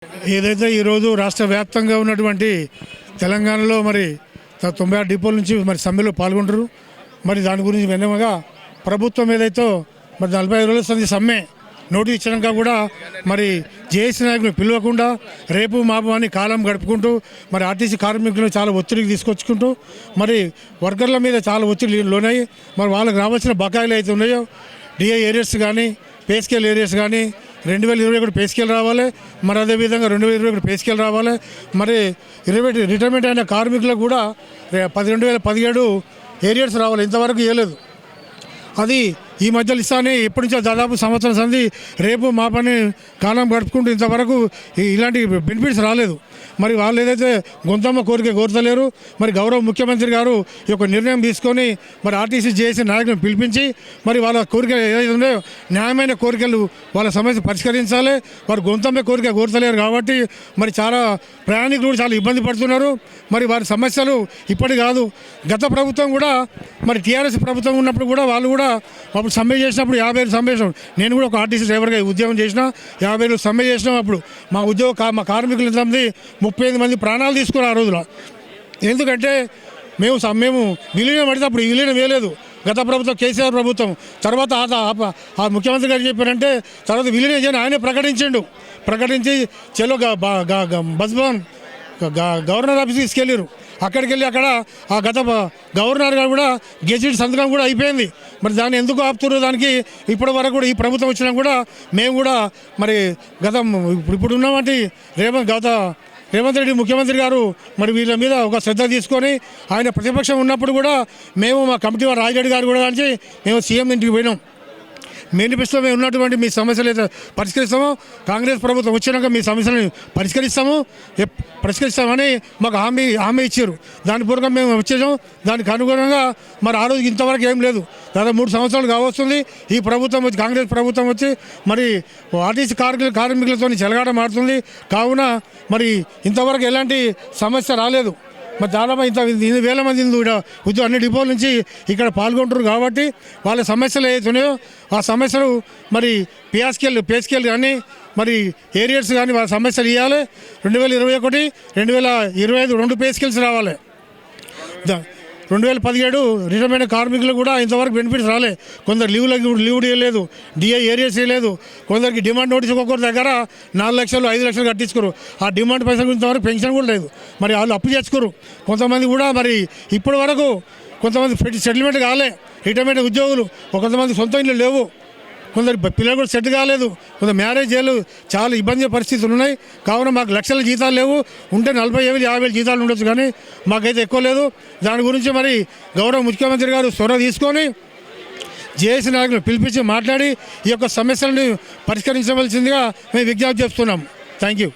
ఏదైతే ఈరోజు రాష్ట్ర వ్యాప్తంగా ఉన్నటువంటి తెలంగాణలో మరి 96 డిపోల నుంచి మరి సమ్మెలో పాల్గొంటారు. మరి దాని గురించి వెన్నెమగా ప్రభుత్వం ఏదైతే మరి 45 రోజుల సంది సమ్మె నోటీస్ ఇచ్చినాక కూడా మరి జేఏసీ నాయకులు పిలవకుండా రేపు మాపు అని కాలం గడుపుకుంటూ మరి ఆర్టీసీ కార్మికులను చాలా ఒత్తిడికి తీసుకొచ్చుకుంటూ మరి వర్కర్ల మీద చాలా ఒత్తిడి లోనయ్యి మరి వాళ్ళకి రావాల్సిన బకాయిలు అయితే ఉన్నాయో డిఏ ఏరియర్స్ కానీ పే స్కేల్ ఏరియర్స్ కానీ 2021 పే స్కేల్ రావాలి. మరి అదేవిధంగా 2021 పే స్కేల్ రావాలి. మరి రిటైర్మెంట్ అయిన కార్మికులకు కూడా 2017 ఏరియర్స్ రావాలి. ఇంతవరకు ఇవ్వలేదు. అది ఈ మధ్యలో ఇస్తానే ఎప్పటి నుంచో దాదాపు సంవత్సరం సంది రేపు మా పని కాలం గడుపుకుంటూ ఇంతవరకు ఇలాంటి బెనిఫిట్స్ రాలేదు. మరి వాళ్ళు ఏదైతే గొంతమ్మ కోరిక కోరతలేరు. మరి గౌరవ ముఖ్యమంత్రి గారు ఈ యొక్క నిర్ణయం తీసుకొని మరి ఆర్టీసీ జేఏసీ నాయకులను పిలిపించి మరి వాళ్ళ కోరిక ఏదైతే ఉందో న్యాయమైన కోరికలు వాళ్ళ సమస్య పరిష్కరించాలి. వారు గొంతమ్మ కోరిక కోరతలేరు కాబట్టి మరి చాలా ప్రయాణికులు చాలా ఇబ్బంది పడుతున్నారు. మరి వారి సమస్యలు ఇప్పటి కాదు, గత ప్రభుత్వం కూడా మరి టీఆర్ఎస్ ప్రభుత్వం ఉన్నప్పుడు కూడా వాళ్ళు కూడా అప్పుడు సమ్మె చేసినప్పుడు 50 ఏళ్ళు సమ్మె చేసినాం. నేను కూడా ఒక ఆర్టీసీ డ్రైవర్గా ఉద్యోగం చేసిన 50 ఏళ్ళు సమ్మె చేసినాం. అప్పుడు మా కార్మికులు 35 మంది ప్రాణాలు తీసుకున్నారు ఆ రోజులో. ఎందుకంటే మేము విలీనం పడితే అప్పుడు విలీనం వేయలేదు గత ప్రభుత్వం, కేసీఆర్ ప్రభుత్వం. తర్వాత ఆ ముఖ్యమంత్రి గారు చెప్పారంటే తర్వాత విలీనం చేయని ఆయనే ప్రకటించి చెలో బస్ భవన్ గవర్నర్ ఆఫీస్కి తీసుకెళ్ళారు. అక్కడికి వెళ్ళి అక్కడ ఆ గత గవర్నర్ గారు కూడా గెజిట్ సంతకం కూడా అయిపోయింది. మరి దాన్ని ఎందుకు ఆపుతున్నారు? దానికి ఇప్పటి వరకు కూడా ఈ ప్రభుత్వం వచ్చినా కూడా మేము కూడా మరి ఇప్పుడు ఉన్నటువంటి రేవంత్ రెడ్డి ముఖ్యమంత్రి గారు మరి వీళ్ళ మీద ఒక శ్రద్ధ తీసుకొని ఆయన ప్రతిపక్షం ఉన్నప్పుడు కూడా మేము మా కమిటీ వారు రాజరెడ్డి గారు కూడా కలిసి మేము సీఎం ఇంటికి పోయినాం. మేనిఫెస్టోలో ఉన్నటువంటి మీ సమస్యలు అయితే పరిష్కరిస్తామో, కాంగ్రెస్ ప్రభుత్వం వచ్చినాక మీ సమస్యలను పరిష్కరిస్తామని మాకు హామీ ఇచ్చారు. దాని పూర్వకం మేము వచ్చేసాం. దానికి అనుగుణంగా మరి ఆ రోజు ఇంతవరకు ఏం లేదు. దాదాపు 3 సంవత్సరాలు కావస్తుంది ఈ ప్రభుత్వం వచ్చి, కాంగ్రెస్ ప్రభుత్వం వచ్చి మరి ఆర్టీసీ కార్మికులతో చెలగాట మారుతుంది. కావున మరి ఇంతవరకు ఎలాంటి సమస్య రాలేదు. మరి దాదాపు 1,000 మంది ఉద్యోగం అన్ని డిపోల నుంచి ఇక్కడ పాల్గొంటారు కాబట్టి వాళ్ళ సమస్యలు ఏవైతున్నాయో ఆ సమస్యలు మరి పే స్కేల్ కానీ మరి ఏరియర్స్ కానీ వాళ్ళ సమస్యలు ఇవ్వాలి. 2021, 2025 2 పే స్కేల్స్ రావాలి. 2017 రిటైర్మెంట్ కార్మికులు కూడా ఇంతవరకు బెనిఫిట్స్ రాలే. కొందరు లీవ్ ఇవ్వలేదు, డిఏ ఏరియాస్ ఇవ్వలేదు. కొందరికి డిమాండ్ నోటీస్ ఒక్కొక్కరి దగ్గర 4 లక్షలు 5 లక్షలు కట్టించుకోరు. ఆ డిమాండ్ పైసలు ఇంతవరకు పెన్షన్ కూడా లేదు. మరి వాళ్ళు అప్పు చేసుకోరు. కొంతమంది కూడా మరి ఇప్పటి వరకు కొంతమంది సెటిల్మెంట్ కాలే. రిటైర్మెంట్ ఉద్యోగులు కొంతమంది సొంత ఇళ్ళు లేవు. కొందరు పిల్లలు కూడా సెట్ కాలేదు. కొంత మ్యారేజ్ చేయలు. చాలా ఇబ్బంది పరిస్థితులు ఉన్నాయి. కావున మాకు లక్షల జీతాలు లేవు. ఉంటే 40,000 50,000 జీతాలు ఉండొచ్చు, కానీ మాకైతే ఎక్కువ లేదు. దాని గురించి మరి గౌరవ ముఖ్యమంత్రి గారు చొరవ తీసుకొని జేఏసీ నాయకులు పిలిపించి మాట్లాడి ఈ యొక్క సమస్యలను పరిష్కరించవలసిందిగా మేము విజ్ఞప్తి చేస్తున్నాం. Thank you.